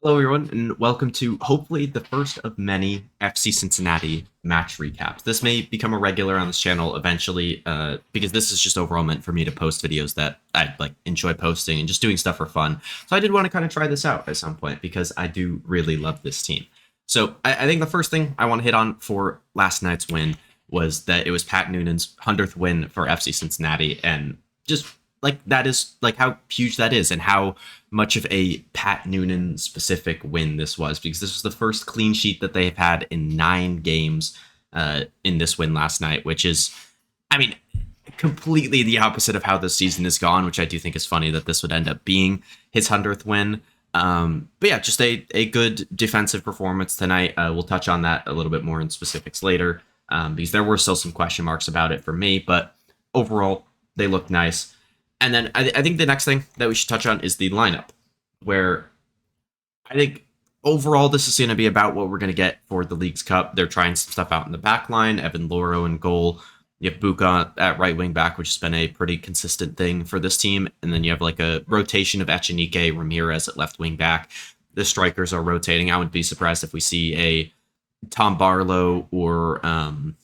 Hello, everyone, and welcome to hopefully the first of many FC Cincinnati match recaps. This may become a regular on this channel eventually, because this is just overall meant for me to post videos that I enjoy posting and just doing stuff for fun. So I did want to kind of try this out at some point because I do really love this team. So I think the first thing I want to hit on for last night's win was that it was Pat Noonan's 100th win for FC Cincinnati, and just that is how huge that is and how much of a Pat Noonan specific win this was, because this was the first clean sheet that they've had in 9 games in this win last night, which is, I mean, completely the opposite of how the season has gone, which I do think is funny that this would end up being his 100th win. But yeah, just a good defensive performance tonight. We'll touch on that a little bit more in specifics later, because there were still some question marks about it for me, but overall, they look nice. And then I think the next thing that we should touch on is the lineup, where I think overall this is going to be about what we're going to get for the League's Cup. They're trying some stuff out in the back line. Evan Loro in goal. You have Buka at right wing back, which has been a pretty consistent thing for this team. And then you have like a rotation of Echenike, Ramirez at left wing back. The strikers are rotating. I wouldn't be surprised if we see a Tom Barlow or Ayub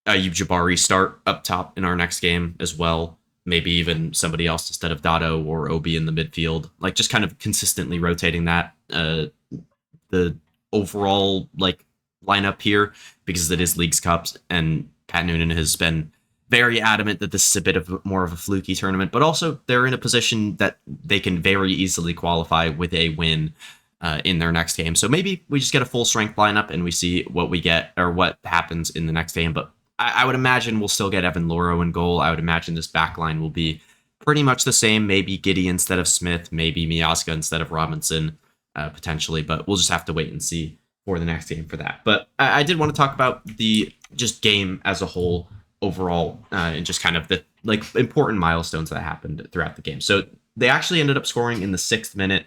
Jabari start up top in our next game as well. Maybe even somebody else instead of Dotto or Obi in the midfield. Like, just kind of consistently rotating that the overall lineup here, because it is League's Cups, and Pat Noonan has been very adamant that this is a bit of more of a fluky tournament, but also they're in a position that they can very easily qualify with a win in their next game. So maybe we just get a full strength lineup and we see what we get or what happens in the next game. But I would imagine we'll still get Evan Loro in goal. I would imagine this back line will be pretty much the same. Maybe Giddy instead of Smith, maybe Miazga instead of Robinson, potentially. But we'll just have to wait and see for the next game for that. But I did want to talk about the just game as a whole overall, and just kind of the important milestones that happened throughout the game. So they actually ended up scoring in the 6th minute.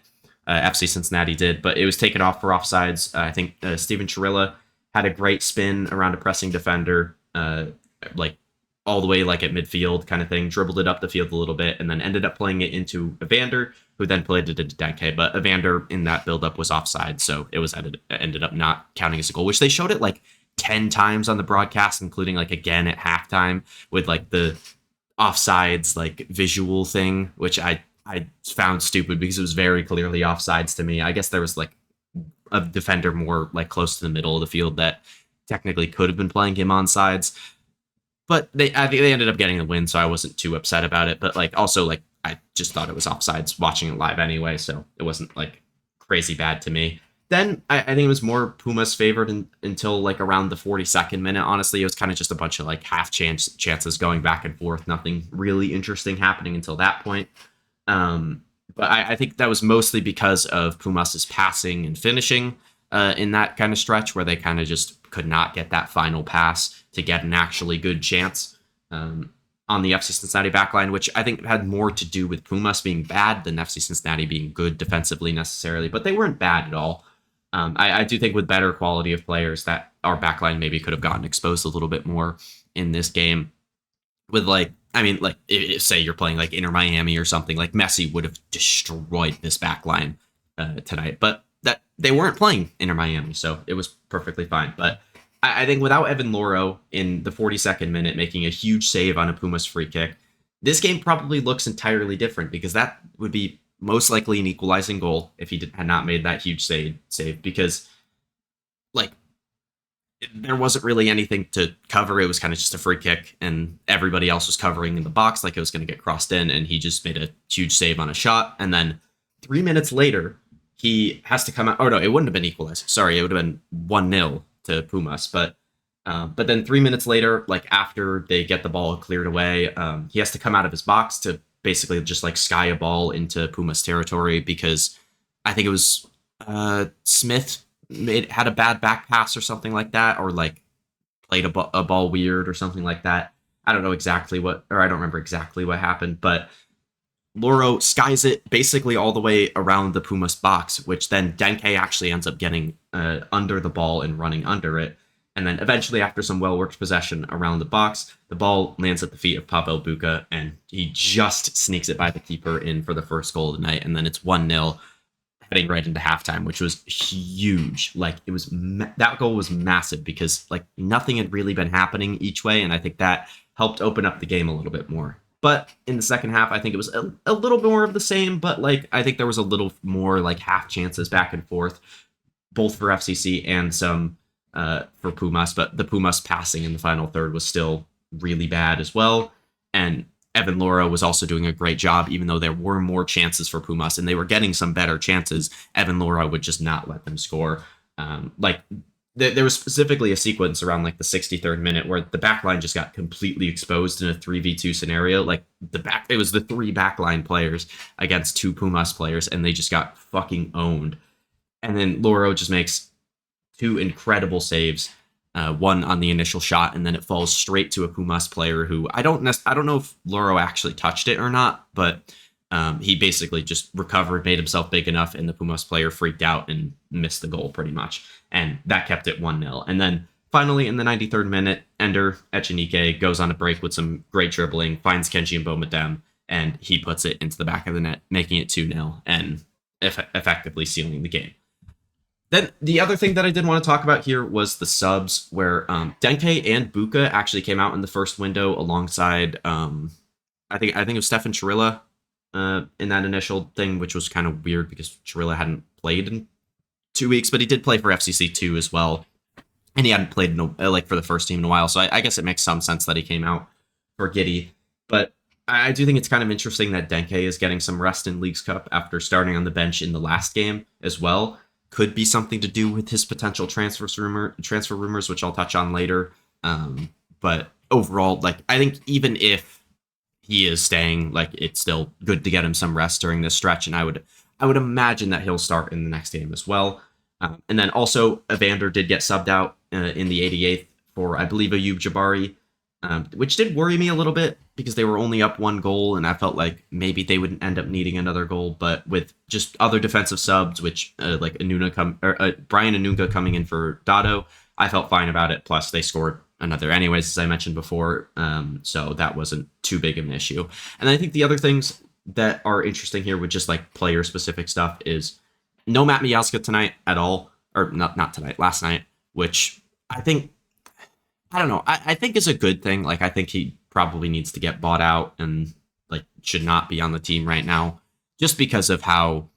FC Cincinnati did, but it was taken off for offsides. I think Steven Chirilla had a great spin around a pressing defender, all the way at midfield kind of thing, dribbled it up the field a little bit, and then ended up playing it into Evander, who then played it into Denke. But Evander in that buildup was offside, so it was ended up not counting as a goal, which they showed it 10 times on the broadcast, including again at halftime with the offsides visual thing, which I found stupid because it was very clearly offsides to me. I guess there was a defender more close to the middle of the field that technically could have been playing him on sides, but I think they ended up getting the win, so I wasn't too upset about it. But also I just thought it was offsides watching it live anyway, so it wasn't crazy bad to me. Then I think it was more Pumas favored until around the 42nd minute. Honestly, it was kind of just a bunch of half chances going back and forth. Nothing really interesting happening until that point. But I think that was mostly because of Pumas' passing and finishing in that kind of stretch, where they kind of just could not get that final pass to get an actually good chance on the FC Cincinnati backline, which I think had more to do with Pumas being bad than FC Cincinnati being good defensively necessarily, but they weren't bad at all. I do think with better quality of players that our backline maybe could have gotten exposed a little bit more in this game. With if, say you're playing Inter Miami or something, Messi would have destroyed this backline tonight, but that they weren't playing Inter Miami, so it was perfectly fine. But I think without Evan Loro in the 42nd minute making a huge save on a Pumas free kick, this game probably looks entirely different, because that would be most likely an equalizing goal if he had not made that huge save, because there wasn't really anything to cover. It was kind of just a free kick, and everybody else was covering in the box it was going to get crossed in, and he just made a huge save on a shot. And then 3 minutes later, he has to come out. Oh, no, it wouldn't have been equalized. Sorry, it would have been 1-0 to Pumas. But then 3 minutes later, after they get the ball cleared away, he has to come out of his box to basically just sky a ball into Pumas territory, because I think it was Smith had a bad back pass or something like that, or played a ball weird or something like that. I don't know exactly I don't remember exactly what happened, but Loro skies it basically all the way around the Pumas box, which then Denke actually ends up getting under the ball and running under it. And then eventually, after some well-worked possession around the box, the ball lands at the feet of Pavel Buka, and he just sneaks it by the keeper in for the first goal of the night, and then it's 1-0. heading right into halftime, which was huge. Like it was that goal was massive because like nothing had really been happening each way, and I think that helped open up the game a little bit more. But in the second half, I think it was a little bit more of the same, but like I think there was a little more like half chances back and forth, both for FCC and some for Pumas. But the Pumas passing in the final third was still really bad as well. And Evan Laura was also doing a great job, even though there were more chances for Pumas and they were getting some better chances. Evan Laura would just not let them score. There was specifically a sequence around like the 63rd minute where the back line just got completely exposed in a 3v2 scenario. Like it was the 3 backline players against 2 Pumas players, and they just got fucking owned. And then Loro just makes 2 incredible saves. One on the initial shot, and then it falls straight to a Pumas player who I don't know if Loro actually touched it or not, but he basically just recovered, made himself big enough, and the Pumas player freaked out and missed the goal pretty much. And that kept it 1-0. And then finally in the 93rd minute, Ender Echenike goes on a break with some great dribbling, finds Kenji Mbomedem, and he puts it into the back of the net, making it 2-0 and effectively sealing the game. Then the other thing that I did want to talk about here was the subs, where Denke and Buka actually came out in the first window alongside, I think it was Stefan Chirilla in that initial thing, which was kind of weird because Chirilla hadn't played in 2 weeks, but he did play for FCC2 as well, and he hadn't played for the first team in a while, so I guess it makes some sense that he came out for Giddy. But I do think it's kind of interesting that Denke is getting some rest in Leagues Cup after starting on the bench in the last game as well. Could be something to do with his potential transfer rumors, which I'll touch on later. But overall, like I think even if he is staying, like it's still good to get him some rest during this stretch, and I would imagine that he'll start in the next game as well. And then also Evander did get subbed out in the 88th for I believe Ayub Jabari, which did worry me a little bit because they were only up 1 goal, and I felt like maybe they wouldn't end up needing another goal. But with just other defensive subs, which like Brian Anunga coming in for Dado, I felt fine about it. Plus, they scored another anyways, as I mentioned before, so that wasn't too big of an issue. And I think the other things that are interesting here with just like player-specific stuff is no Matt Miazga tonight at all, or not tonight, last night, which I think, I don't know, I think is a good thing. Like I think he probably needs to get bought out and like should not be on the team right now, just because of how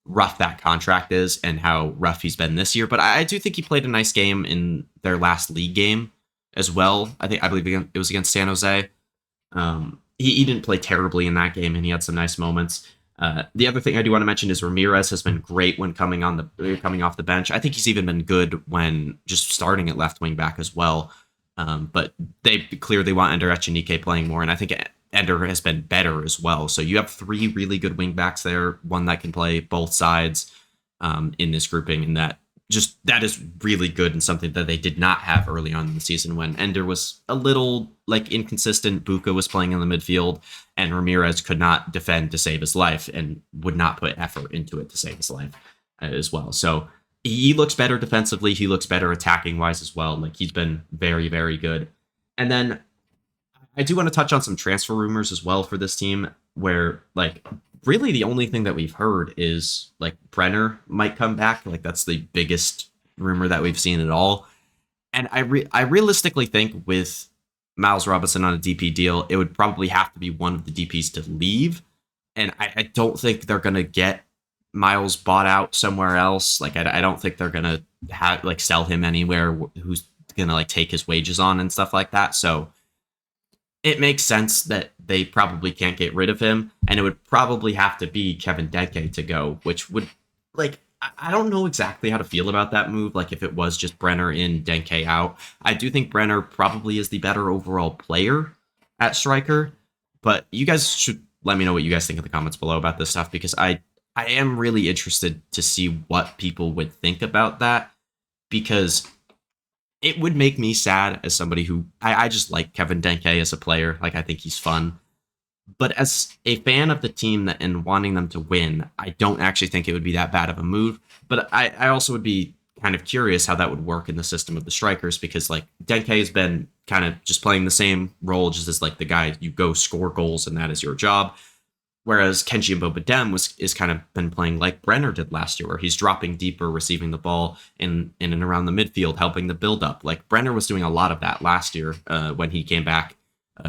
rough that contract is and how rough he's been this year. But I do think he played a nice game in their last league game as well. I believe it was against San Jose. He didn't play terribly in that game, and he had some nice moments. The other thing I do want to mention is Ramirez has been great when coming off the bench. I think he's even been good when just starting at left wing back as well. But they clearly want Ender Echenike playing more, and I think Ender has been better as well. So you have 3 really good wing backs there, one that can play both sides in this grouping, and that is really good and something that they did not have early on in the season when Ender was a little like inconsistent. Buka was playing in the midfield, and Ramirez could not defend to save his life and would not put effort into it to save his life as well. So he looks better defensively. He looks better attacking wise as well. Like he's been very, very good. And then I do want to touch on some transfer rumors as well for this team, where like really the only thing that we've heard is like Brenner might come back. Like that's the biggest rumor that we've seen at all. And I realistically think with Miles Robinson on a DP deal, it would probably have to be one of the DPs to leave. And I don't think they're going to get Miles bought out somewhere else. Like I don't think they're going to sell him anywhere who's going to like take his wages on and stuff like that. So it makes sense that they probably can't get rid of him, and it would probably have to be Kevin Denke to go, which would, like, I don't know exactly how to feel about that move. Like, if it was just Brenner in, Denke out. I do think Brenner probably is the better overall player at striker, but you guys should let me know what you guys think in the comments below about this stuff, because I am really interested to see what people would think about that, because it would make me sad as somebody who I just like Kevin Denke as a player. Like, I think he's fun. But as a fan of the team and wanting them to win, I don't actually think it would be that bad of a move. But I also would be kind of curious how that would work in the system of the strikers, because like Denke has been kind of just playing the same role, just as like the guy you go score goals and that is your job. Whereas Kenji Mbobadem is kind of been playing like Brenner did last year, where he's dropping deeper, receiving the ball in and around the midfield, helping the build up. Like Brenner was doing a lot of that last year when he came back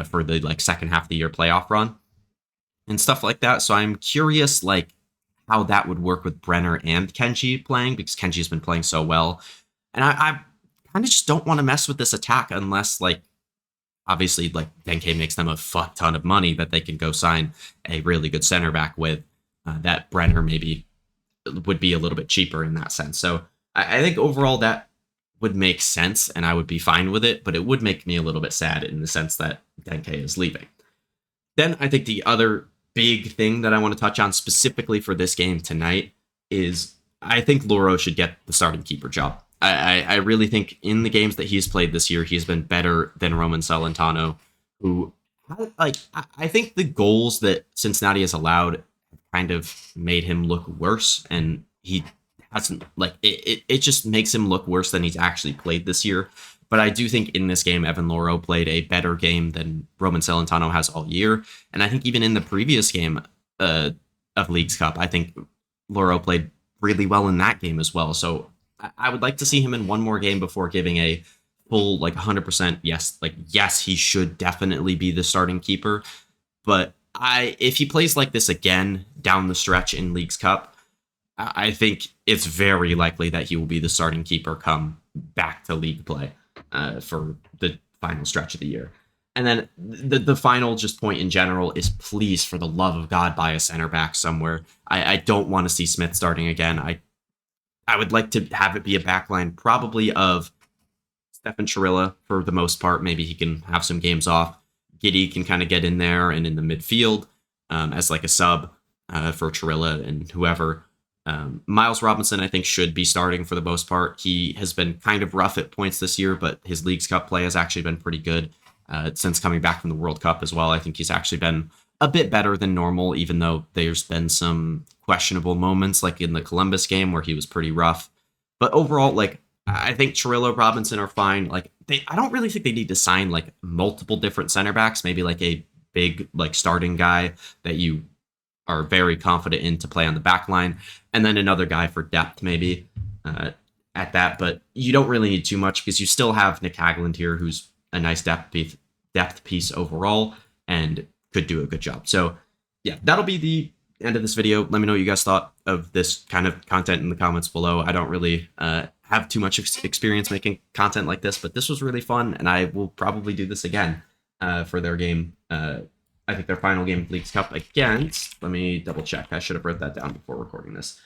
for the like second half of the year playoff run and stuff like that. So I'm curious like how that would work with Brenner and Kenji playing, because Kenji's been playing so well. And I kind of just don't want to mess with this attack unless like obviously like Denke makes them a fuck ton of money that they can go sign a really good center back with. That Brenner maybe would be a little bit cheaper in that sense. So I think overall that would make sense and I would be fine with it, but it would make me a little bit sad in the sense that Denke is leaving. Then I think the other big thing that I want to touch on specifically for this game tonight is I think Loro should get the starting keeper job. I really think in the games that he's played this year, he's been better than Roman Celentano, who, like, I think the goals that Cincinnati has allowed kind of made him look worse, and he hasn't, like, it just makes him look worse than he's actually played this year. But I do think in this game, Evan Loro played a better game than Roman Celentano has all year. And I think even in the previous game of Leagues Cup, I think Loro played really well in that game as well. So I would like to see him in one more game before giving a full, like, 100% yes. Like, yes, he should definitely be the starting keeper. But if he plays like this again down the stretch in Leagues Cup, I think it's very likely that he will be the starting keeper come back to league play for the final stretch of the year. And then the final just point in general is, please, for the love of God, buy a center back somewhere. I don't want to see Smith starting again. I would like to have it be a backline probably of Stefan Chirilla for the most part. Maybe he can have some games off. Giddy can kind of get in there and in the midfield as like a sub for Chirilla and whoever. Miles Robinson, I think, should be starting for the most part. He has been kind of rough at points this year, but his Leagues Cup play has actually been pretty good since coming back from the World Cup as well. I think he's actually been a bit better than normal, even though there's been some questionable moments, like in the Columbus game where he was pretty rough. But overall, like, I think Chirilla, Robinson are fine. Like, I don't really think they need to sign like multiple different center backs. Maybe like a big like starting guy that you are very confident in to play on the back line, and then another guy for depth maybe at that. But you don't really need too much because you still have Nick Hagland here, who's a nice depth piece overall and could do a good job. So yeah, that'll be the end of this video. Let me know what you guys thought of this kind of content in the comments below. I don't really have too much experience making content like this, but this was really fun, and I will probably do this again for their game. I think their final game of Leagues Cup against, let me double check. I should have wrote that down before recording this.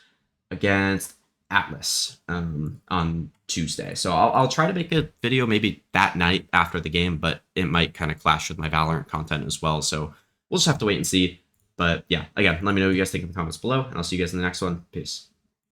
Against Atlas on Tuesday. So I'll try to make a video maybe that night after the game, but it might kind of clash with my Valorant content as well. So we'll just have to wait and see. But yeah, again, let me know what you guys think in the comments below, and I'll see you guys in the next one. Peace.